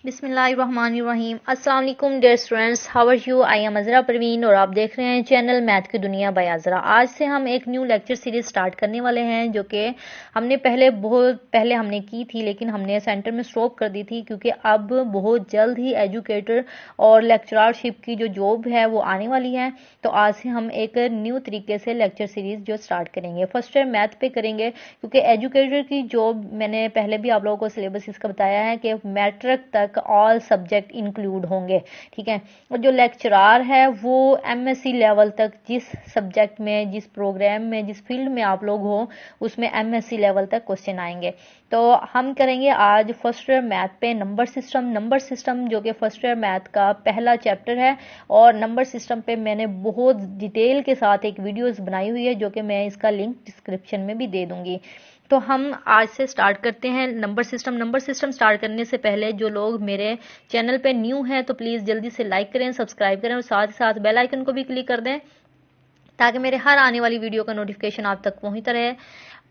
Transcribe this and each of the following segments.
बिस्मिल्लाहिर्रहमानिर्रहीम। अस्सलाम वालेकुम dear students, how are you? I am Azra Parveen और आप देख रहे हैं चैनल मैथ की दुनिया बाय अज़रा। आज से हम एक न्यू लेक्चर सीरीज स्टार्ट करने वाले हैं जो कि हमने बहुत पहले हमने की थी, लेकिन हमने सेंटर में स्टॉप कर दी थी क्योंकि अब बहुत जल्द ही एजुकेटर और लेक्चररशिप की जो जॉब है वो आने वाली है। तो आज से हम एक न्यू तरीके से लेक्चर सीरीज जो स्टार्ट करेंगे, फर्स्ट ईयर मैथ पे करेंगे क्योंकि एजुकेटर की जॉब मैंने पहले भी आप लोगों को सिलेबस इसका बताया है कि मैट्रिक तक ऑल सब्जेक्ट इंक्लूड होंगे, ठीक है। और जो लेक्चरार है वो एमएससी लेवल तक जिस सब्जेक्ट में, जिस प्रोग्राम में, जिस फील्ड में आप लोग हो उसमें एमएससी लेवल तक क्वेश्चन आएंगे। तो हम करेंगे आज फर्स्ट ईयर मैथ पे नंबर सिस्टम जो कि फर्स्ट ईयर मैथ का पहला चैप्टर है। और नंबर सिस्टम पे मैंने बहुत डिटेल के साथ एक वीडियोस बनाई हुई है जो कि मैं इसका लिंक डिस्क्रिप्शन में भी दे दूंगी। तो हम आज से स्टार्ट करते हैं नंबर सिस्टम स्टार्ट करने से पहले जो लोग मेरे चैनल पे न्यू हैं तो प्लीज़ जल्दी से लाइक करें, सब्सक्राइब करें और साथ ही साथ बेल आइकन को भी क्लिक कर दें ताकि मेरे हर आने वाली वीडियो का नोटिफिकेशन आप तक पहुंचता रहे।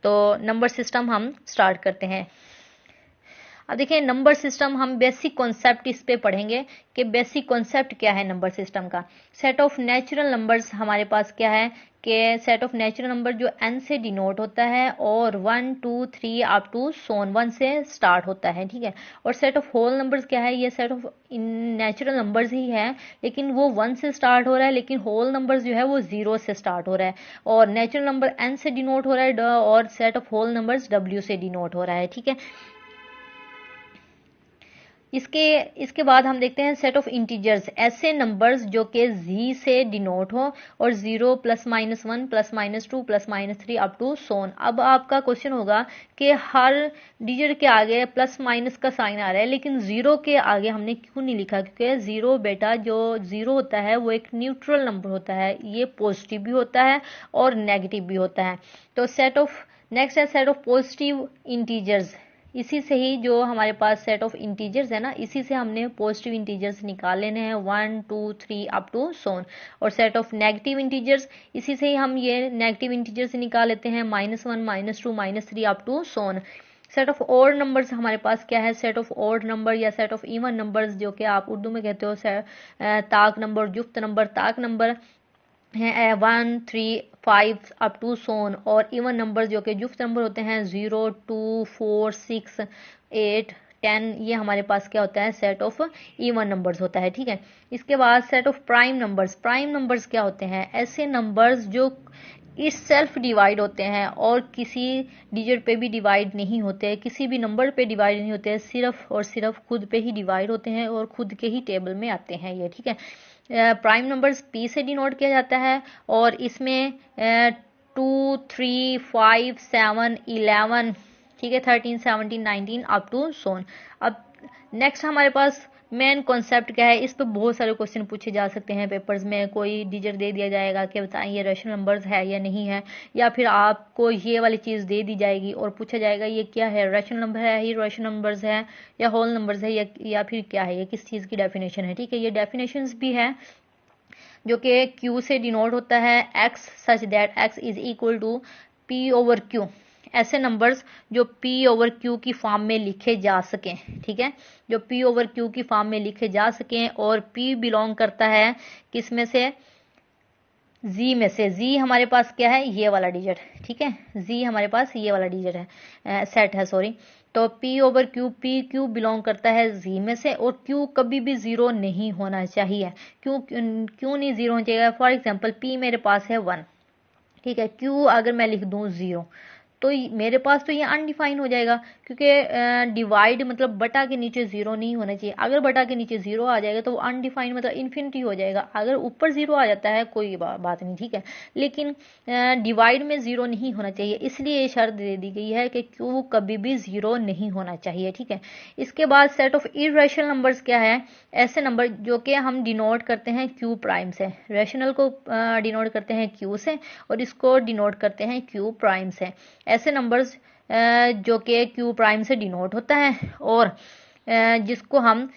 तो नंबर सिस्टम हम स्टार्ट करते हैं। अब देखिए, नंबर सिस्टम हम बेसिक कॉन्सेप्ट इस पे पढ़ेंगे कि बेसिक कॉन्सेप्ट क्या है नंबर सिस्टम का। सेट ऑफ नेचुरल नंबर्स हमारे पास क्या है कि सेट ऑफ नेचुरल नंबर जो n से डिनोट होता है और 1 2 3 अप टू सोन 1 से स्टार्ट होता है, ठीक है। और सेट ऑफ होल नंबर्स क्या है, ये सेट ऑफ नेचुरल नंबर्स ही है लेकिन वो 1 से स्टार्ट हो रहा है, लेकिन होल नंबर्स जो है वो 0 से स्टार्ट हो रहा है। और नेचुरल नंबर n से डिनोट हो रहा है और set of whole numbers w से डिनोट हो रहा है, ठीक है। इसके बाद हम देखते हैं सेट ऑफ इंटीजर्स, ऐसे नंबर्स जो कि z से डिनोट हो और 0 plus minus 1 plus minus 2 plus minus 3 up to so on. अब आपका क्वेश्चन होगा कि हर डिजिट के आगे प्लस माइनस का साइन आ रहा है लेकिन 0 के आगे हमने क्यों नहीं लिखा? क्योंकि 0 बेटा जो 0 होता है वो एक न्यूट्रल नंबर होता है, ये पॉजिटिव भी होता है और नेगेटिव भी होता है। तो नेक्स्ट है सेट ऑफ पॉजिटिव इंटीजर्स। इसी से ही जो हमारे पास सेट ऑफ इंटीजर्स है ना, इसी से हमने पॉजिटिव इंटीजर्स निकाल लेने हैं 1 2 3 अप टू सोन। और सेट ऑफ नेगेटिव इंटीजर्स, इसी से ही हम ये नेगेटिव इंटीजर्स निकाल लेते हैं -1 -2 -3 अप टू सोन। सेट ऑफ ऑड नंबर्स हमारे पास क्या है, सेट ऑफ ऑड नंबर या सेट ऑफ इवन नंबर्स जो कि आप उर्दू में कहते हो ताक नंबर, जुफ्त नंबर, ताक नंबर है 1 3 5 अप टू सोन। और इवन नंबर जो कि जुफ्त नंबर होते हैं 0 2 4 6 8 10, ये हमारे पास क्या होता है, सेट ऑफ इवन नंबर्स होता है, ठीक है। इसके बाद सेट ऑफ प्राइम नंबर्स क्या होते हैं, ऐसे नंबर्स जो इस सेल्फ डिवाइड होते हैं और किसी डिजिट पे भी डिवाइड नहीं होते, किसी भी नंबर पे डिवाइड नहीं होते, सिर्फ और सिर्फ खुद पे ही डिवाइड होते हैं और खुद के ही टेबल में आते हैं ये, ठीक है। प्राइम नंबर्स पी से डिनोट किया जाता है और इसमें 2 3 5 7 11, ठीक है, 13 17 19 अप टू सोन। अब नेक्स्ट हमारे पास मेन कॉन्सेप्ट क्या है, इस पर बहुत सारे क्वेश्चन पूछे जा सकते हैं पेपर्स में। कोई डिजिट दे दिया जाएगा कि बताएं ये रेशनल नंबर्स है या नहीं है, या फिर आपको ये वाली चीज़ दे दी जाएगी और पूछा जाएगा ये क्या है, रेशनल नंबर है, ये रेशनल नंबर्स है या होल नंबर्स है या फिर क्या है, ये किस चीज़ की डेफिनेशन है, ठीक है। ये डेफिनेशंस भी है जो कि Q से डिनोट होता है, x such that x is equal to P over Q। ऐसे नंबर्स जो P ओवर Q की फॉर्म में लिखे जा सकें, ठीक है, जो P ओवर Q की फॉर्म में लिखे जा सकें। और P बिलोंग करता है किस में से, Z में से। Z हमारे पास क्या है, ये वाला डिजिट, ठीक है, Z हमारे पास ये वाला डिजिट है, सेट है, सॉरी। तो P over Q, P Q belong करता है Z में से और Q कभी भी 0 नहीं होना चाहिए। क्यों नहीं 0 होना चाहिए? फॉर एग्जांपल P मेरे पास है 1, ठीक है, Q अगर मैं लिख दूं 0 तो मेरे पास तो ये अनडिफाइन हो जाएगा क्योंकि डिवाइड मतलब बटा के नीचे 0 नहीं होना चाहिए। अगर बटा के नीचे 0 आ जाएगा तो वो अनडिफाइन मतलब इन्फिनिटी हो जाएगा। अगर ऊपर 0 आ जाता है कोई बात नहीं, ठीक है, लेकिन डिवाइड में 0 नहीं होना चाहिए, इसलिए ये शर्त दे दी गई है कि Q कभी भी 0 नहीं होना चाहिए, ठीक है। इसके बाद सेट ऑफ इरेशनल नंबर्स क्या है, ऐसे नंबर जो कि हम डिनोट करते हैं Q प्राइम से, रेशनल को डिनोट करते हैं Q से और इसको डिनोट करते हैं Q प्राइम से। ऐसे नंबर्स जो कि Q प्राइम से डिनोट होता है और जिसको हम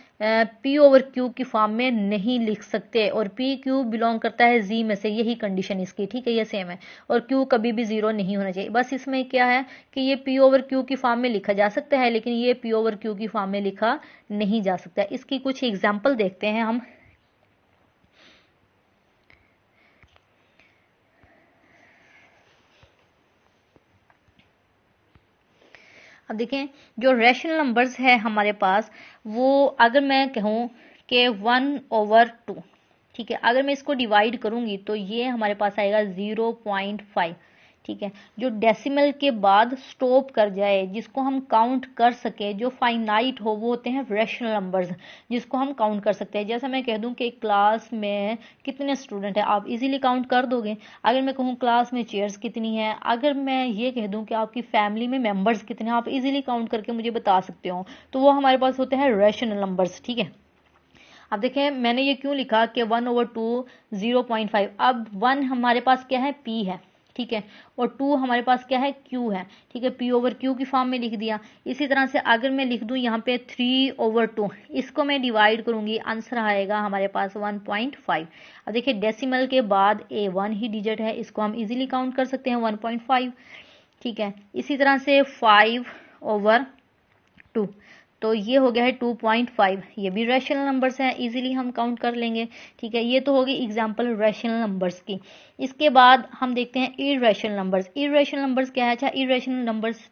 P ओवर Q की फॉर्म में नहीं लिख सकते, और P Q बिलोंग करता है Z में से, यही कंडीशन इसकी, ठीक है, ये सेम है, और Q कभी भी 0 नहीं होना चाहिए। बस इसमें क्या है कि ये P ओवर Q की फॉर्म में लिखा जा सकता है, लेकिन ये P ओवर Q की फॉर्म में लिखा नहीं जा सकता। इसकी कुछ एग्जाम्पल देखते हैं हम। अब देखें, जो रैशनल नंबर्स है हमारे पास, वो अगर मैं कहूँ कि 1/2, ठीक है, अगर मैं इसको डिवाइड करूंगी तो ये हमारे पास आएगा 0.5, ठीक है। जो डेसिमल के बाद स्टॉप कर जाए, जिसको हम काउंट कर सके, जो फाइनाइट हो, वो होते हैं रैशनल नंबर्स, जिसको हम काउंट कर सकते हैं। जैसा मैं कह दूं कि क्लास में कितने स्टूडेंट हैं, आप इजीली काउंट कर दोगे। अगर मैं कहूँ क्लास में चेयर्स कितनी हैं, अगर मैं ये कह दूं कि आपकी फैमिली में मेंबर्स कितने हैं, आप इजीली काउंट करके मुझे बता सकते हो, तो वो हमारे पास होते हैं रैशनल नंबर्स, ठीक है। अब देखें, मैंने ये क्यों लिखा कि 1/2 0.5। अब 1 हमारे पास क्या है, P है, ठीक है, और 2 हमारे पास क्या है, Q है, ठीक है, P ओवर Q की फॉर्म में लिख दिया। इसी तरह से अगर मैं लिख दूं यहाँ पे 3/2, इसको मैं डिवाइड करूंगी, आंसर आएगा हमारे पास 1.5। अब देखिए, डेसिमल के बाद A 1 ही डिजिट है, इसको हम इजीली काउंट कर सकते हैं 1.5, ठीक है। इसी तरह से 5/2, तो ये हो गया है 2.5, ये भी रैशनल नंबर्स हैं, इजीली हम काउंट कर लेंगे, ठीक है। ये तो होगी एग्जांपल रैशनल नंबर्स की। इसके बाद हम देखते हैं इररेशनल नंबर्स। इररेशनल नंबर्स क्या है? अच्छा, इररेशनल नंबर्स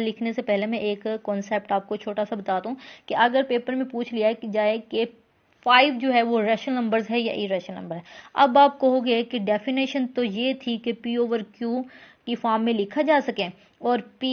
लिखने से पहले मैं एक कॉन्सेप्ट आपको छोटा सा बता दूं कि अगर पेपर में पूछ लिया कि जाए कि 5 जो है वो रैशनल नंबर्स है या इररेशनल नंबर है, अब आप कहोगे कि डेफिनेशन तो ये थी कि P ओवर Q की फॉर्म में लिखा जा सके और P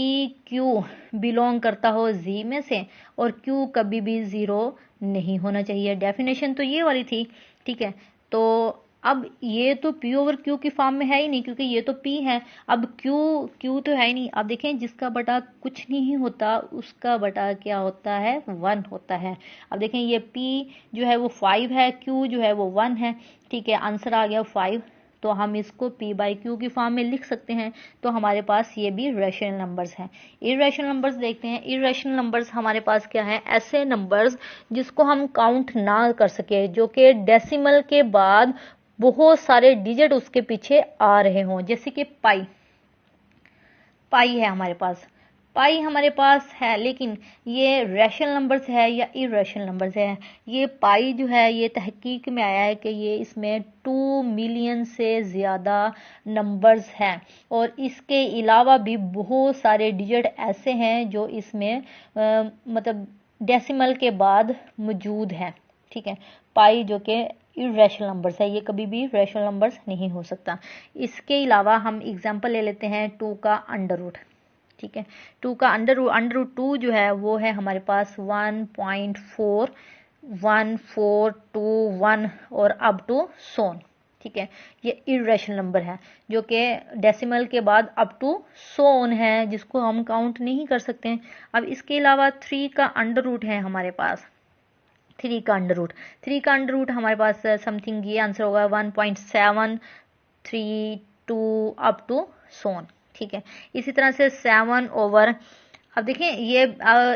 Q बिलोंग करता हो Z में से, और Q कभी भी 0 नहीं होना चाहिए। डेफिनेशन तो ये वाली थी, ठीक है। तो अब ये तो P ओवर Q की फॉर्म में है ही नहीं, क्योंकि ये तो P है। अब Q तो है ही नहीं। अब देखें, जिसका बटा कुछ नहीं होता उसका बटा क्या होता है, 1 होता है। अब देखें, ये P जो है वो 5 है, Q जो है वो 1 है, ठीक है। आंसर आ गया 5, तो हम इसको P/Q की फॉर्म में लिख सकते हैं। तो हमारे पास ये भी रैशनल नंबर्स हैं। इररेशनल नंबर्स देखते हैं। इररेशनल नंबर्स हमारे पास क्या है? ऐसे नंबर्स जिसको हम काउंट ना कर सके, जो कि डेसिमल के बाद बहुत सारे डिजिट उसके पीछे आ रहे हों, जैसे कि पाई है हमारे पास। पाई हमारे पास है, लेकिन ये रैशनल नंबर्स है या इररेशनल नंबर्स है? ये पाई जो है, ये तहकीक में आया है कि ये इसमें 2 मिलियन से ज़्यादा नंबर्स हैं, और इसके अलावा भी बहुत सारे डिजिट ऐसे हैं जो इसमें मतलब डेसिमल के बाद मौजूद हैं, ठीक है। पाई जो कि इररेशनल नंबर्स है, ये कभी भी रैशनल नंबर्स नहीं हो सकता। इसके अलावा हम एग्जांपल ले लेते हैं 2 का अंडर रूट, ठीक है। 2 का अंडर रूट 2 जो है वो है हमारे पास 1.41421 और अप टू सोन, ठीक है। ये इररेशनल नंबर है जो कि डेसिमल के बाद अप टू सोन है, जिसको हम काउंट नहीं कर सकते हैं। अब इसके अलावा 3 का अंडर रूट है हमारे पास। 3 का अंडर रूट हमारे पास समथिंग ये आंसर होगा 1.732 अप टू सोन, ठीक है। इसी तरह से 7 ओवर, अब देखें ये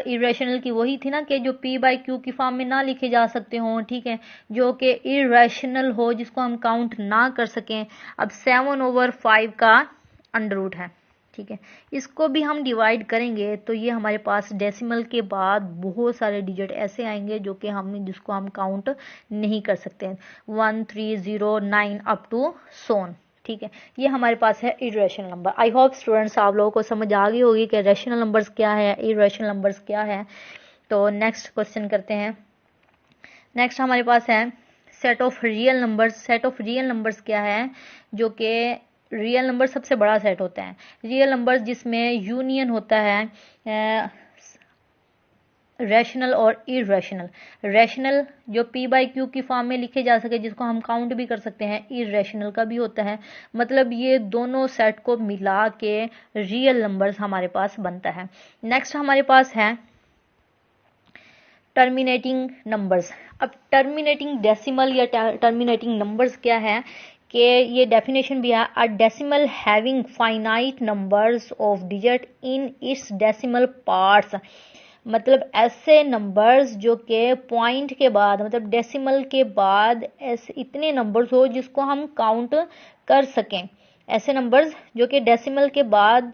इरेशनल की वही थी ना कि जो P/Q की फॉर्म में ना लिखे जा सकते हों, ठीक है, जो कि इरेशनल हो, जिसको हम काउंट ना कर सकें। अब 7/5 का अंडर रूट है, ठीक है। इसको भी हम डिवाइड करेंगे तो ये हमारे पास डेसिमल के बाद बहुत सारे डिजिट ऐसे आएंगे जो कि जिसको हम काउंट नहीं कर सकते हैं, 1309 अप टू सोन, ठीक है। ये हमारे पास है irrational number. I hope students आप लोगों को समझ आ गई होगी कि रैशनल नंबर्स क्या है, इरेशनल नंबर्स क्या है। तो नेक्स्ट क्वेश्चन करते हैं। नेक्स्ट हमारे पास है set of real numbers. Set of real numbers क्या है? जो कि रियल नंबर सबसे बड़ा सेट होता है। रियल नंबर्स जिसमें यूनियन होता है रैशनल और इररेशनल। रैशनल जो P/Q की फॉर्म में लिखे जा सके, जिसको हम काउंट भी कर सकते हैं। इररेशनल का भी होता है, मतलब ये दोनों सेट को मिला के रियल नंबर्स हमारे पास बनता है। नेक्स्ट हमारे पास है टर्मिनेटिंग नंबर्स। अब टर्मिनेटिंग डेसिमल या टर्मिनेटिंग नंबर्स क्या है कि ये डेफिनेशन भी है, a decimal having finite numbers of digit in its decimal parts. मतलब ऐसे नंबर्स जो के पॉइंट के बाद मतलब डेसिमल के बाद ऐसे इतने नंबर्स हो जिसको हम काउंट कर सकें। ऐसे नंबर्स जो कि डेसिमल के बाद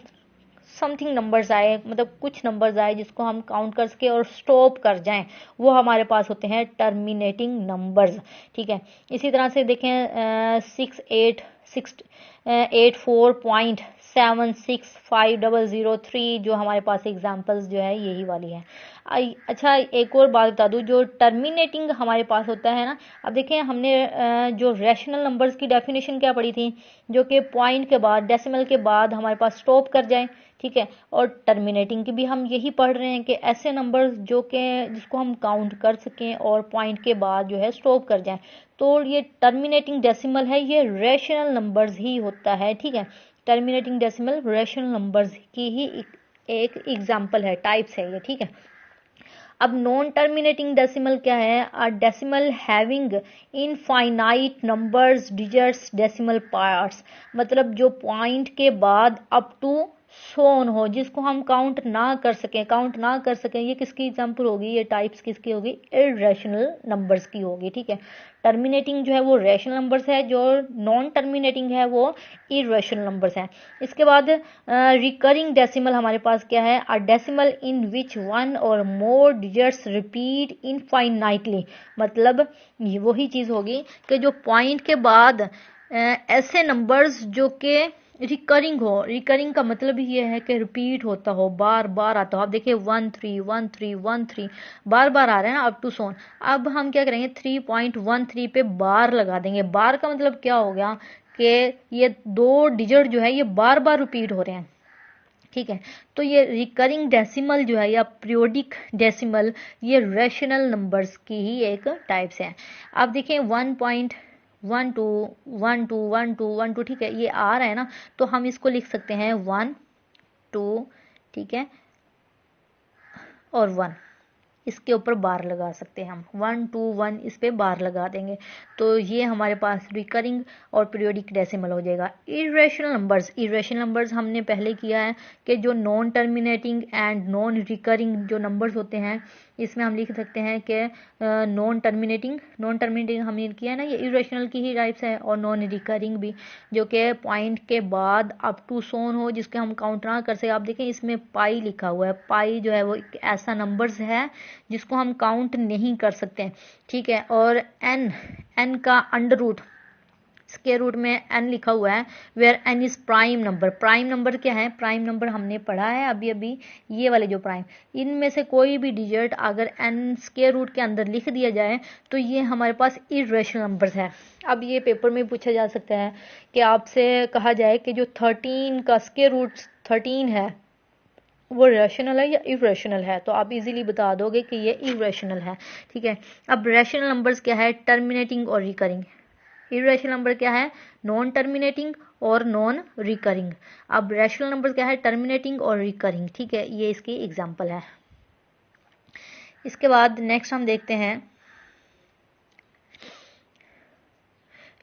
समथिंग नंबर्स आए, मतलब कुछ नंबर्स आए जिसको हम काउंट कर सके और स्टॉप कर जाएं, वो हमारे पास होते हैं टर्मिनेटिंग नंबर्स। ठीक है, इसी तरह से देखें 6884.76500 जो हमारे पास एग्जांपल्स जो है यही वाली है। अच्छा, एक और बात बता दूं, जो टर्मिनेटिंग हमारे पास होता है ना, अब देखें हमने जो रैशनल नंबर्स की डेफिनेशन क्या पढ़ी थी, जो कि पॉइंट के बाद डेसिमल के बाद हमारे पास स्टॉप कर जाए। ठीक है, और टर्मिनेटिंग की भी हम यही पढ़ रहे हैं कि ऐसे नंबर्स जो कि जिसको हम काउंट कर सकें और पॉइंट के बाद जो है स्टॉप कर जाएं। तो ये टर्मिनेटिंग डेसिमल है, ये रैशनल नंबर्स ही होता है। ठीक है, टर्मिनेटिंग डेसिमल रैशनल नंबर्स की ही एक एग्जाम्पल है, टाइप्स है ये। ठीक है, अब नॉन टर्मिनेटिंग डेसिमल क्या है? A decimal having infinite numbers digits decimal parts, मतलब जो पॉइंट के बाद अप टू सोन हो, जिसको हम काउंट ना कर सकें। ये किसकी एग्जांपल होगी? ये टाइप्स किसकी होगी? इररेशनल नंबर्स की होगी। ठीक है, टर्मिनेटिंग जो है वो रैशनल नंबर्स है, जो नॉन टर्मिनेटिंग है वो इररेशनल नंबर्स है। इसके बाद रिकरिंग डेसिमल हमारे पास क्या है? A decimal in which one और मोर डिजिट्स रिपीट इनफाइनाइटली, मतलब ये वही चीज होगी कि जो पॉइंट के बाद ऐसे नंबर्स जो कि रिकरिंग हो, रिकरिंग का मतलब ये है कि रिपीट होता हो, बार बार आता हो। आप देखिए 131313 बार बार आ रहे हैं ना अप टू सोन। अब हम क्या करेंगे? 3.13 पे बार लगा देंगे। बार का मतलब क्या हो गया कि ये दो डिजिट जो है ये बार बार रिपीट हो रहे हैं। ठीक है, तो ये रिकरिंग डेसिमल जो है या पीरियोडिक डेसिमल, ये रैशनल नंबर्स की ही एक टाइप्स है। अब देखिए 1.12 ठीक है, ये आ रहा है ना, तो हम इसको लिख सकते हैं 1 2, ठीक है, और 1, इसके ऊपर बार लगा सकते हैं हम। 1 2 1 इस पे बार लगा देंगे, तो ये हमारे पास रिकरिंग और पीरियोडिक डेसिमल हो जाएगा। इरेशनल नंबर्स हमने पहले किया है कि जो non terminating and non recurring जो नंबर्स होते हैं, इसमें हम लिख सकते हैं कि नॉन टर्मिनेटिंग हमने किया है ना, ये इरेशनल की ही टाइप्स है, और नॉन रिकरिंग भी, जो कि पॉइंट के बाद अप टू सोन हो, जिसके हम काउंट ना कर सके। आप देखें इसमें पाई लिखा हुआ है, पाई जो है वो एक ऐसा नंबर्स है जिसको हम काउंट नहीं कर सकते। ठीक है, और एन का अंडर रूट, स्क्वायर रूट में एन लिखा हुआ है, where N is prime number. Prime number क्या है? प्राइम नंबर हमने पढ़ा है अभी अभी, ये वाले जो प्राइम, इनमें से कोई भी डिजिट अगर एन स्क्वायर रूट के अंदर लिख दिया जाए तो ये हमारे पास इरेशनल नंबर्स है। अब ये पेपर में पूछा जा सकता है कि आपसे कहा जाए कि जो 13 का स्क्वायर रूट 13 है वो रैशनल है या इरेशनल है, तो आप इजीली बता दोगे कि ये इरेशनल है। ठीक है, अब रैशनल नंबर्स क्या है? टर्मिनेटिंग और रिकरिंग। इरेशनल नंबर क्या है? नॉन टर्मिनेटिंग और नॉन रिकरिंग। अब रैशनल नंबर क्या है? टर्मिनेटिंग और रिकरिंग। ठीक है, ये इसकी एग्जांपल है। इसके बाद नेक्स्ट हम देखते हैं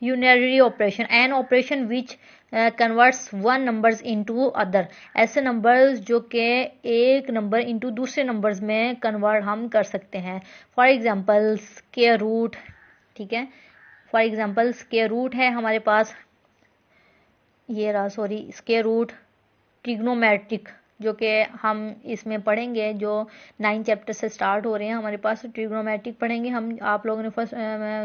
unary operation, an operation which converts one numbers into other. ऐसे नंबर्स जो कि एक नंबर इनटू दूसरे नंबर्स में कन्वर्ट हम कर सकते हैं। फॉर एग्जांपल स्क्वायर रूट, ठीक है, फॉर एग्जांपल स्क्वायर रूट है हमारे पास, ये रहा, सॉरी, स्क्वायर रूट, ट्रिग्नोमेट्रिक, जो कि हम इसमें पढ़ेंगे, जो 9 चैप्टर से स्टार्ट हो रहे हैं हमारे पास, ट्रिग्नोमेट्रिक पढ़ेंगे हम। आप लोगों ने फर्स्ट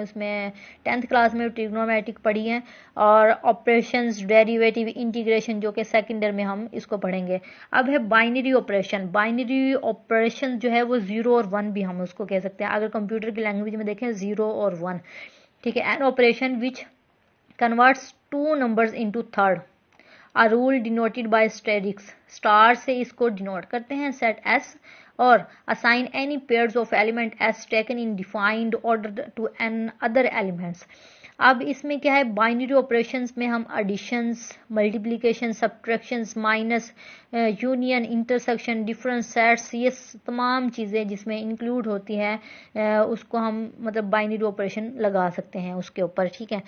उसमें 10th क्लास में ट्रिग्नोमेट्रिक पढ़ी है, और ऑपरेशंस, डेरिवेटिव, इंटीग्रेशन, जो कि सेकेंड ईयर में हम इसको पढ़ेंगे। अब है बाइनरी ऑपरेशन। बाइनरी ऑपरेशन जो है वो 0 और 1 भी हम उसको कह सकते हैं, अगर कंप्यूटर की लैंग्वेज में देखें 0 और 1। ठीक है, an operation which converts two numbers into third, a rule denoted by asterisks, star से इसको डिनोट करते हैं, सेट एस, और assign any pairs of element S taken in defined order to an other elements. अब इसमें क्या है? Binary operations में हम additions, multiplication, subtractions, minus, union, intersection, different sets, ये तमाम चीज़ें जिसमें इंक्लूड होती हैं उसको हम मतलब बाइनरी ऑपरेशन लगा सकते हैं उसके ऊपर। ठीक है,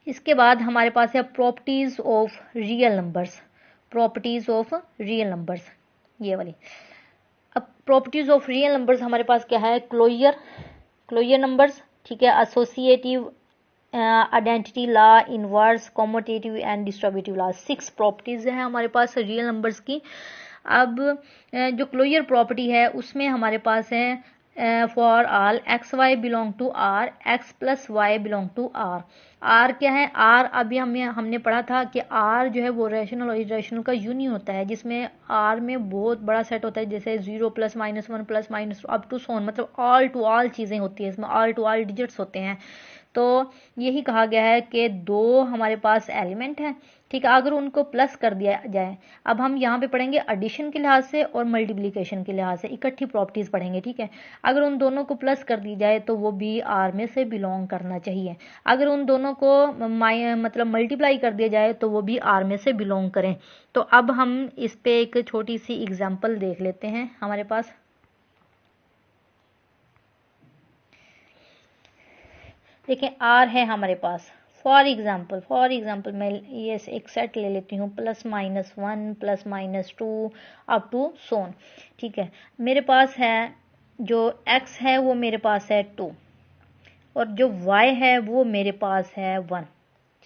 इसके बाद हमारे पास है properties of real numbers. Properties of real numbers, ये वाली। अब प्रॉपर्टीज ऑफ रियल नंबर्स हमारे पास क्या है, क्लोजर नंबर्स, ठीक है, associative, identity law, inverse, commutative and distributive law, 6 properties है हमारे पास रियल नंबर्स की। अब जो क्लोजर प्रॉपर्टी है उसमें हमारे पास है for all X Y belong to R, X plus Y belong to R. R क्या है, आर अभी हमने पढ़ा था कि आर जो है वो रैशनल और इरेशनल का यूनियन होता है, जिसमें आर में बहुत बड़ा सेट होता है, जैसे 0 plus minus 1 plus minus up to so on, मतलब ऑल टू ऑल चीज़ें होती है इसमें, ऑल टू ऑल डिजिट्स होते हैं। तो यही कहा गया है कि 2 हमारे पास एलिमेंट हैं, ठीक है, अगर उनको प्लस कर दिया जाए। अब हम यहाँ पे पढ़ेंगे एडिशन के लिहाज से और मल्टीप्लिकेशन के लिहाज से, इकट्ठी प्रॉपर्टीज पढ़ेंगे, ठीक है। अगर उन दोनों को प्लस कर दी जाए तो वो भी आर में से बिलोंग करना चाहिए, अगर उन दोनों को मतलब मल्टीप्लाई कर दिया जाए तो वो भी आर में से बिलोंग करें। तो अब हम इस पे एक छोटी सी एग्जाम्पल देख लेते हैं। हमारे पास देखिए आर है हमारे पास, फॉर एग्जाम्पल मैं ये एक सेट ले लेती हूँ, +-1 +-2 अप टू सोन, ठीक है। मेरे पास है जो x है वो मेरे पास है 2 और जो y है वो मेरे पास है 1,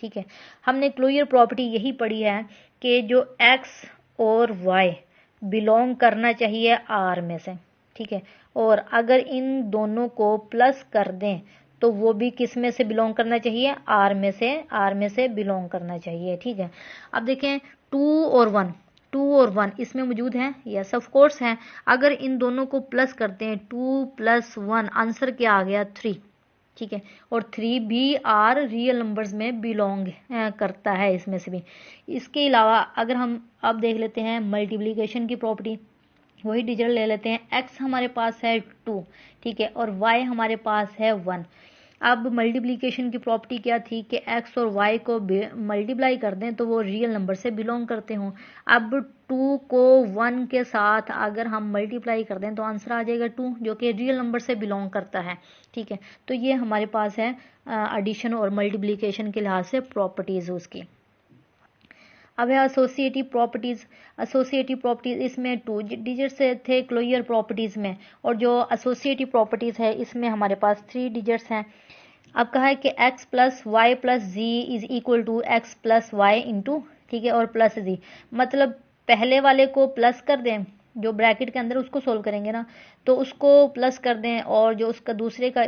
ठीक है। हमने क्लोजर प्रॉपर्टी यही पढ़ी है कि जो x और y बिलोंग करना चाहिए r में से, ठीक है, और अगर इन दोनों को प्लस कर दें तो वो भी किस में से बिलोंग करना चाहिए, आर में से बिलोंग करना चाहिए, ठीक है। अब देखें 2 और 1 इसमें मौजूद हैं, यस ऑफ कोर्स हैं। अगर इन दोनों को प्लस करते हैं 2 + 1, आंसर क्या आ गया 3, ठीक है, और 3 भी आर रियल नंबर्स में बिलोंग करता है इसमें से भी। इसके अलावा अगर हम अब देख लेते हैं मल्टीप्लिकेशन की प्रॉपर्टी, वही डिजिट ले लेते हैं। x हमारे पास है 2, ठीक है, और y हमारे पास है 1। अब मल्टीप्लिकेशन की प्रॉपर्टी क्या थी कि x और y को मल्टीप्लाई कर दें तो वो रियल नंबर से बिलोंग करते हों। अब 2 को 1 के साथ अगर हम मल्टीप्लाई कर दें तो आंसर आ जाएगा 2, जो कि रियल नंबर से बिलोंग करता है, ठीक है। तो ये हमारे पास है एडिशन और मल्टीप्लिकेशन के लिहाज से प्रॉपर्टीज उसकी। अब है एसोसिएटिव प्रॉपर्टीज, इसमें 2 डिजिट्स थे क्लोजर प्रॉपर्टीज में, और जो एसोसिएटिव प्रॉपर्टीज है इसमें हमारे पास 3 डिजिट्स हैं। अब कहा है कि x + y + z = x + y into, ठीक है, और प्लस z, मतलब पहले वाले को प्लस कर दें, जो ब्रैकेट के अंदर उसको सोल्व करेंगे ना, तो उसको प्लस कर दें, और जो उसका दूसरे का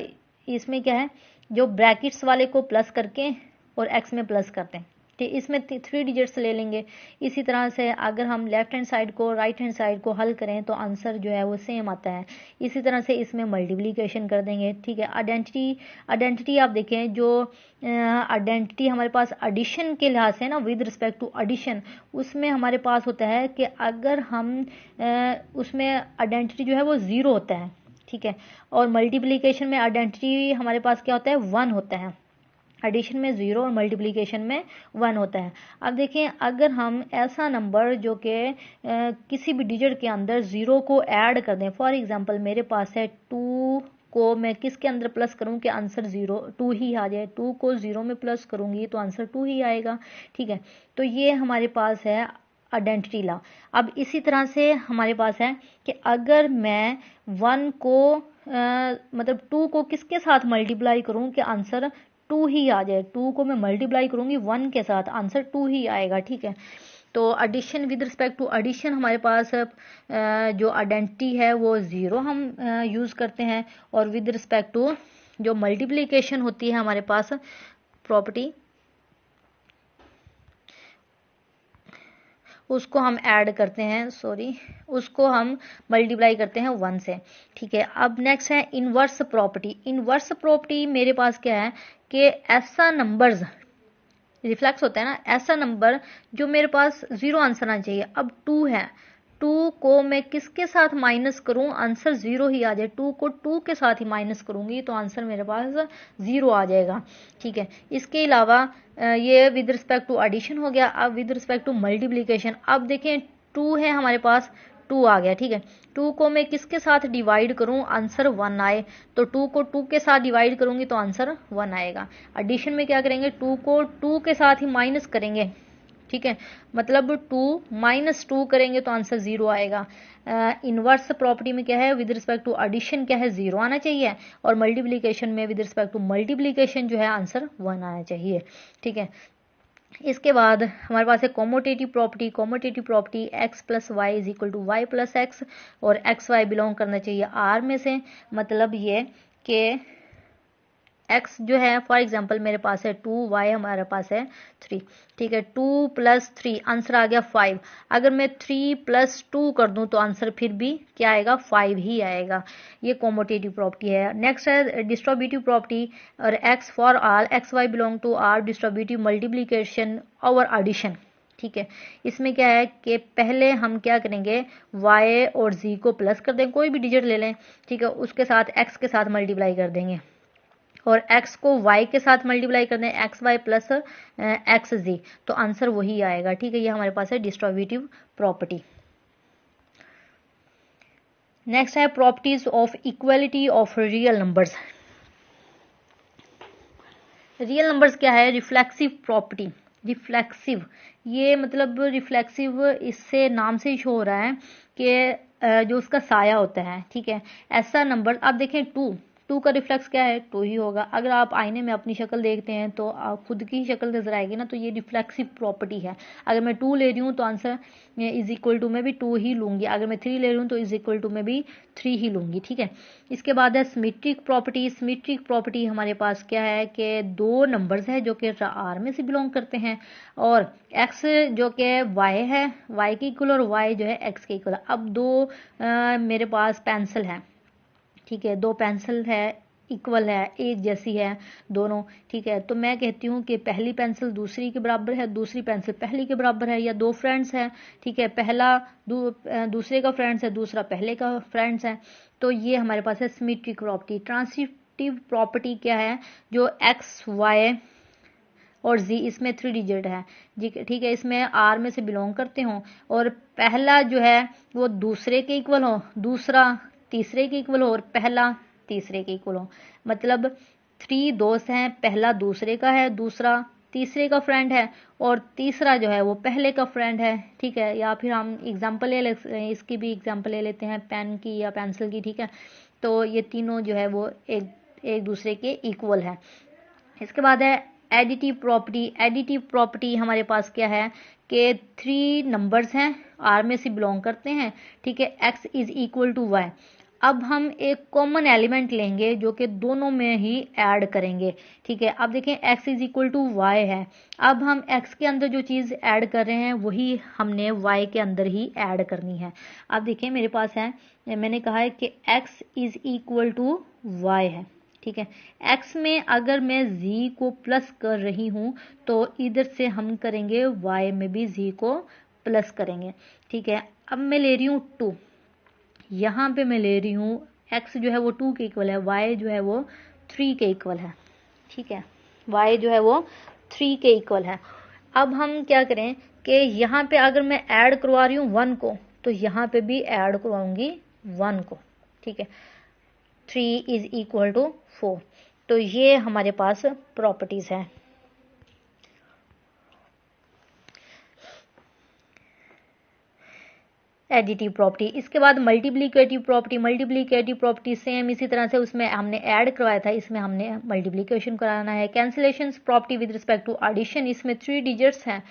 इसमें क्या है, जो ब्रैकेट्स वाले को प्लस करके और x में प्लस कर दें, ठीक, इसमें 3 डिजिट्स ले लेंगे। इसी तरह से अगर हम लेफ्ट हैंड साइड को राइट हैंड साइड को हल करें तो आंसर जो है वो सेम आता है। इसी तरह से इसमें मल्टीप्लिकेशन कर देंगे, ठीक है। आइडेंटिटी आप देखें, जो आइडेंटिटी हमारे पास एडिशन के लिहाज से ना, विद रिस्पेक्ट टू एडिशन, उसमें हमारे पास होता है कि अगर हम उसमें आइडेंटिटी जो है वो 0 होता है, ठीक है, और मल्टीप्लिकेशन में आइडेंटिटी हमारे पास क्या होता है, 1 होता है। एडिशन में 0 और मल्टीप्लिकेशन में 1 होता है। अब देखें अगर हम ऐसा नंबर जो कि किसी भी डिजिट के अंदर 0 को ऐड कर दें, फॉर एग्जांपल मेरे पास है 2 को मैं किसके अंदर प्लस करूं कि आंसर 2 ही आ जाए, 2 को 0 में प्लस करूंगी तो आंसर 2 ही आएगा, ठीक है। तो ये हमारे पास है आइडेंटिटी लॉ। अब इसी तरह से हमारे पास है कि अगर मैं 1 को मतलब 2 को किसके साथ मल्टीप्लाई करूं कि आंसर 2 ही आ जाए, 2 को मैं मल्टीप्लाई करूंगी 1 के साथ, आंसर 2 ही आएगा, ठीक है। तो addition, with respect to addition हमारे पास जो आइडेंटिटी है वो 0 हम यूज़ करते हैं, और विद रिस्पेक्ट टू जो मल्टीप्लिकेशन होती है हमारे पास प्रॉपर्टी, उसको हम ऐड करते हैं, उसको हम मल्टीप्लाई करते हैं 1 से, ठीक है। अब नेक्स्ट है इनवर्स प्रॉपर्टी मेरे पास क्या है कि ऐसा नंबर्स रिफ्लेक्स होता है ना, ऐसा नंबर जो मेरे पास 0 आंसर आना चाहिए। अब 2 है, 2 को मैं किसके साथ माइनस करूं, आंसर 0 ही आ जाए, 2 को 2 के साथ ही माइनस करूंगी तो आंसर मेरे पास 0 आ जाएगा, ठीक है। इसके अलावा ये विद रिस्पेक्ट टू एडिशन हो गया। अब विद रिस्पेक्ट टू मल्टीप्लिकेशन, अब देखें 2 है हमारे पास, 2 आ गया, ठीक है। 2 को मैं किसके साथ डिवाइड करूं, आंसर 1 आए, तो 2 को 2 के साथ डिवाइड करूंगी तो आंसर 1 आएगा। एडिशन में क्या करेंगे, 2 को 2 के साथ ही माइनस करेंगे ठीक है, मतलब 2 -2 करेंगे तो आंसर 0 आएगा। इनवर्स प्रॉपर्टी में क्या है, विद रिस्पेक्ट टू एडिशन क्या है, 0 आना चाहिए, और मल्टीप्लीकेशन में विद रिस्पेक्ट टू मल्टीप्लीकेशन जो है आंसर 1 आना चाहिए। ठीक है, इसके बाद हमारे पास है commutative property. Commutative property X plus Y is equal to Y plus X, और एक्स वाई बिलोंग करना चाहिए आर में से। मतलब ये कि x जो है, फॉर एग्जांपल मेरे पास है 2, y हमारे पास है 3। ठीक है, 2 + 3 आंसर आ गया 5। अगर मैं 3 + 2 कर दूं तो आंसर फिर भी क्या आएगा, 5 ही आएगा। ये कॉमोटेटिव प्रॉपर्टी है। नेक्स्ट है डिस्ट्रीब्यूटिव प्रॉपर्टी, और x for all X Y belong to R distributive multiplication over addition. ठीक है, इसमें क्या है कि पहले हम क्या करेंगे, y और z को प्लस कर देंगे, कोई भी डिजिट ले लें। ठीक है, उसके साथ x के साथ मल्टीप्लाई कर देंगे, और x को y के साथ मल्टीप्लाई कर दें, एक्स वाई प्लस एक्स जी, तो आंसर वही आएगा। ठीक है, ये हमारे पास है डिस्ट्रीब्यूटिव प्रॉपर्टी। नेक्स्ट है properties of equality of real numbers. Real numbers क्या है, रिफ्लेक्सिव प्रॉपर्टी। रिफ्लेक्सिव, ये मतलब रिफ्लेक्सिव इससे नाम से ही शो हो रहा है कि जो उसका साया होता है। ठीक है, ऐसा नंबर, आप देखें 2 का रिफ्लेक्स क्या है, 2 ही होगा। अगर आप आईने में अपनी शक्ल देखते हैं तो आप खुद की शक्ल नजर आएगी ना, तो ये रिफ्लेक्सिव प्रॉपर्टी है। अगर मैं 2 ले रही हूँ तो आंसर इज इक्वल टू में भी 2 ही लूंगी, अगर मैं 3 ले रही हूँ तो इज इक्वल टू में भी 3 ही लूंगी। ठीक है, इसके बाद है सिमेट्रिक प्रॉपर्टी। सिमेट्रिक प्रॉपर्टी हमारे पास क्या है कि 2 नंबर्स है जो कि आर में से बिलोंग करते हैं, और एक्स जो कि वाई है, वाई के इक्वल, और वाई जो है एक्स के इक्वल। अब 2 मेरे पास पेंसिल है। ठीक है, 2 पेंसिल है, इक्वल है, एक जैसी है दोनों। ठीक है, तो मैं कहती हूँ कि पहली पेंसिल दूसरी के बराबर है, दूसरी पेंसिल पहली के बराबर है। या 2 फ्रेंड्स हैं, ठीक है, पहला दूसरे का फ्रेंड्स है, दूसरा पहले का फ्रेंड्स है। तो ये हमारे पास है सिमेट्रिक प्रॉपर्टी। ट्रांसिटिव प्रॉपर्टी क्या है, जो एक्स वाई और z इसमें 3 डिजिट है। ठीक है, इसमें r में से बिलोंग करते हो, और पहला जो है वो दूसरे के इक्वल हो, दूसरा तीसरे के इक्वल हो, और पहला तीसरे के इक्वल हो। मतलब 3 दोस्त हैं, पहला दूसरे का है, दूसरा तीसरे का फ्रेंड है, और तीसरा जो है वो पहले का फ्रेंड है। ठीक है, या फिर हम एग्जाम्पल इसकी भी एग्जाम्पल ले लेते हैं, पेन की या पेंसिल की। ठीक है, तो ये तीनों जो है वो एक दूसरे के इक्वल है। इसके बाद है एडिटिव प्रॉपर्टी। एडिटिव प्रॉपर्टी हमारे पास क्या है कि 3 नंबर्स हैं, आर में से बिलोंग करते हैं। ठीक है, X is equal to Y. अब हम एक कॉमन एलिमेंट लेंगे जो कि दोनों में ही ऐड करेंगे। ठीक है, अब देखें x is equal to Y है। अब हम x के अंदर जो चीज़ ऐड कर रहे हैं वही हमने y के अंदर ही ऐड करनी है। अब देखिए मेरे पास है, मैंने कहा है कि x is equal to Y है। ठीक है, x में अगर मैं z को प्लस कर रही हूँ तो इधर से हम करेंगे y में भी z को प्लस करेंगे। ठीक है, अब मैं ले रही हूँ 2, यहाँ पे मैं ले रही हूँ x जो है वो 2 के इक्वल है, y जो है वो 3 के इक्वल है। ठीक है, y जो है वो 3 के इक्वल है। अब हम क्या करें कि यहाँ पे अगर मैं ऐड करवा रही हूँ 1 को, तो यहाँ पे भी ऐड करवाऊंगी 1 को। ठीक है, 3 इज इक्वल टू 4। तो ये हमारे पास प्रॉपर्टीज है। Additive property. इसके बाद multiplicative property. Multiplicative property same इसी तरह से उसमें हमने ऐड करवाया था, इसमें हमने मल्टीप्लीकेशन कराना है। Cancellation property with respect to addition, इसमें 3 डिजिट्स हैं,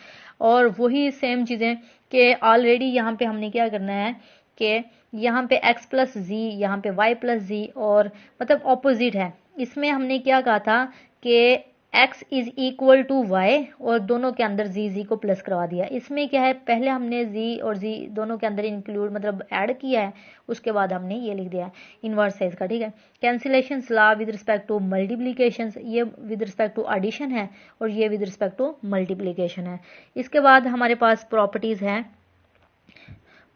और वही सेम चीज़ें कि ऑलरेडी यहाँ पे हमने क्या करना है कि यहाँ पे x प्लस जी, यहाँ पे y प्लस जी, और मतलब ऑपोजिट है। इसमें हमने क्या कहा था कि x is equal to Y, और दोनों के अंदर जी को प्लस करवा दिया। इसमें क्या है, पहले हमने z और z दोनों के अंदर इंक्लूड मतलब ऐड किया है, उसके बाद हमने ये लिख दिया है इनवर्स है इसका। ठीक है, cancellation law with respect to multiplication, ये विद रिस्पेक्ट टू एडिशन है, और ये विद रिस्पेक्ट टू मल्टीप्लीकेशन है। इसके बाद हमारे पास प्रॉपर्टीज हैं,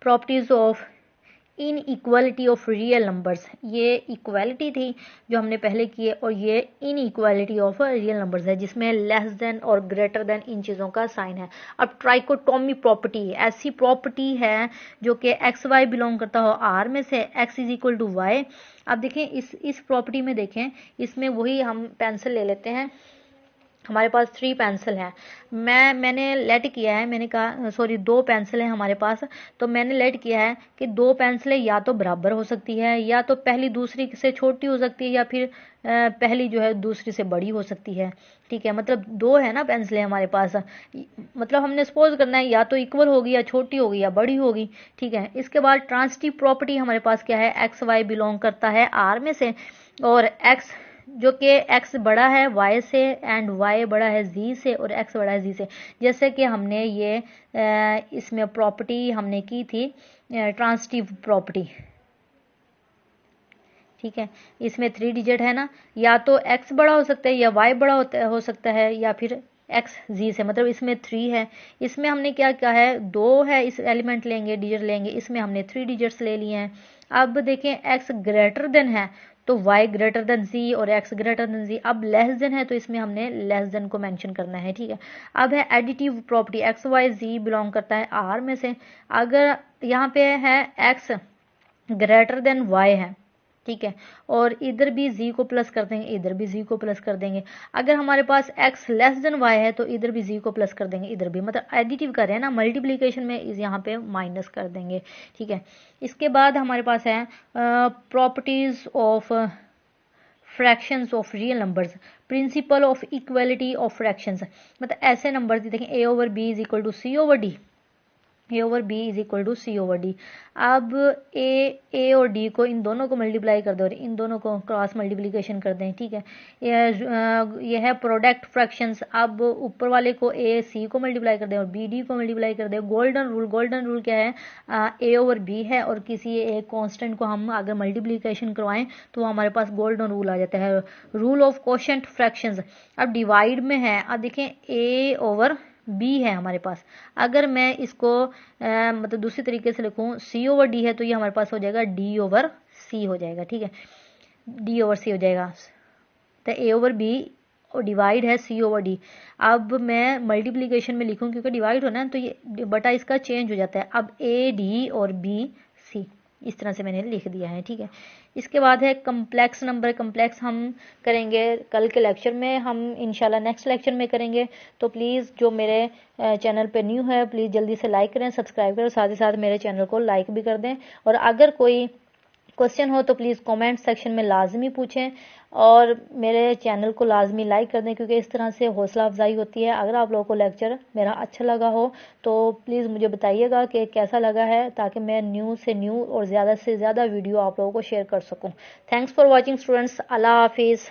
properties of in equality of real numbers. ये इक्वालिटी थी जो हमने पहले की है, और ये इन इक्वालिटी ऑफ रियल नंबर्स है जिसमें लेस देन और ग्रेटर देन इन चीज़ों का साइन है। अब ट्राइकोटोमी प्रॉपर्टी, ऐसी प्रॉपर्टी है जो कि एक्स वाई बिलोंग करता हो आर में से, X is equal to Y. अब देखें इस प्रॉपर्टी में देखें, इसमें वही हम पेंसिल ले लेते हैं, हमारे पास 3 पेंसिल हैं, मैंने लेट किया है, मैंने कहा सॉरी 2 पेंसिल हैं हमारे पास, तो मैंने लेट किया है कि 2 पेंसिलें या तो बराबर हो सकती है, या तो पहली दूसरी से छोटी हो सकती है, या फिर पहली जो है दूसरी से बड़ी हो सकती है। ठीक है, मतलब 2 है ना पेंसिलें हमारे पास, मतलब हमने सपोज करना है या तो इक्वल होगी, या छोटी होगी, या बड़ी होगी। ठीक है, इसके बाद ट्रांसिटिव प्रॉपर्टी हमारे पास क्या है, एक्स वाई बिलोंग करता है आर में से, और एक्स जो कि x बड़ा है y से एंड y बड़ा है z से और x बड़ा है z से। जैसे कि हमने ये इसमें प्रॉपर्टी हमने की थी ट्रांसिटिव प्रॉपर्टी। ठीक है, इसमें 3 डिजिट है ना, या तो x बड़ा हो सकता है, या y बड़ा हो सकता है, या फिर x z से, मतलब इसमें 3 है। इसमें हमने क्या किया है, 2 है, इस एलिमेंट लेंगे, डिजिट लेंगे, इसमें हमने 3 डिजिट्स ले लिए हैं। अब देखें x ग्रेटर देन है तो y ग्रेटर देन z, और x ग्रेटर देन z। अब लेस देन है तो इसमें हमने लेस देन को मेंशन करना है। ठीक है, अब है additive property, x y z belong करता है r में से। अगर यहाँ पे है x ग्रेटर देन y है, ठीक है, और इधर भी z को प्लस कर देंगे, इधर भी z को प्लस कर देंगे। अगर हमारे पास x लेस देन y है तो इधर भी z को प्लस कर देंगे, इधर भी, मतलब एडिटिव कर रहे हैं ना, मल्टीप्लिकेशन में इस यहाँ पे माइनस कर देंगे। ठीक है, इसके बाद हमारे पास है properties of fractions of real numbers, principle of equality of fractions. मतलब ऐसे नंबर देखें a over b is equal to c over d, A over B is equal to C over D. अब ए और D को, इन दोनों को multiply कर दो और इन दोनों को क्रॉस मल्टीप्लिकेशन कर दें। ठीक है, यह है प्रोडक्ट फ्रैक्शंस। अब ऊपर वाले को ए सी को मल्टीप्लाई कर दें और बी डी को मल्टीप्लाई कर दें। गोल्डन रूल क्या है, ए ओवर बी है और किसी एक कांस्टेंट को हम अगर मल्टीप्लिकेशन करवाएं तो हमारे पास गोल्डन रूल आ जाता है, रूल ऑफ कोशेंट फ्रैक्शंस। अब डिवाइड में है, अब देखें ए ओवर बी है हमारे पास, अगर मैं इसको मतलब दूसरी तरीके से लिखूं सी ओवर डी है तो ये हमारे पास हो जाएगा डी ओवर सी हो जाएगा। ठीक है, डी ओवर सी हो जाएगा, तो ए ओवर बी और डिवाइड है सी ओवर डी। अब मैं मल्टीप्लिकेशन में लिखूं क्योंकि डिवाइड होना है तो ये बटा इसका चेंज हो जाता है। अब ए डी और बी सी, इस तरह से मैंने लिख दिया है। ठीक है, इसके बाद है कम्प्लेक्स नंबर। कम्प्लेक्स हम करेंगे कल के लेक्चर में, हम इंशाल्लाह नेक्स्ट लेक्चर में करेंगे। तो प्लीज़ जो मेरे चैनल पे न्यू है प्लीज़ जल्दी से लाइक करें, सब्सक्राइब करें, साथ ही साथ मेरे चैनल को लाइक भी कर दें। और अगर कोई क्वेश्चन हो तो प्लीज़ कमेंट सेक्शन में लाजमी पूछें और मेरे चैनल को लाजमी लाइक कर दें, क्योंकि इस तरह से हौसला अफजाई होती है। अगर आप लोगों को लेक्चर मेरा अच्छा लगा हो तो प्लीज़ मुझे बताइएगा कि कैसा लगा है, ताकि मैं न्यू से न्यू और ज़्यादा से ज़्यादा वीडियो आप लोगों को शेयर कर सकूं। थैंक्स फॉर वॉचिंग स्टूडेंट्स, अल्लाह हाफिज़।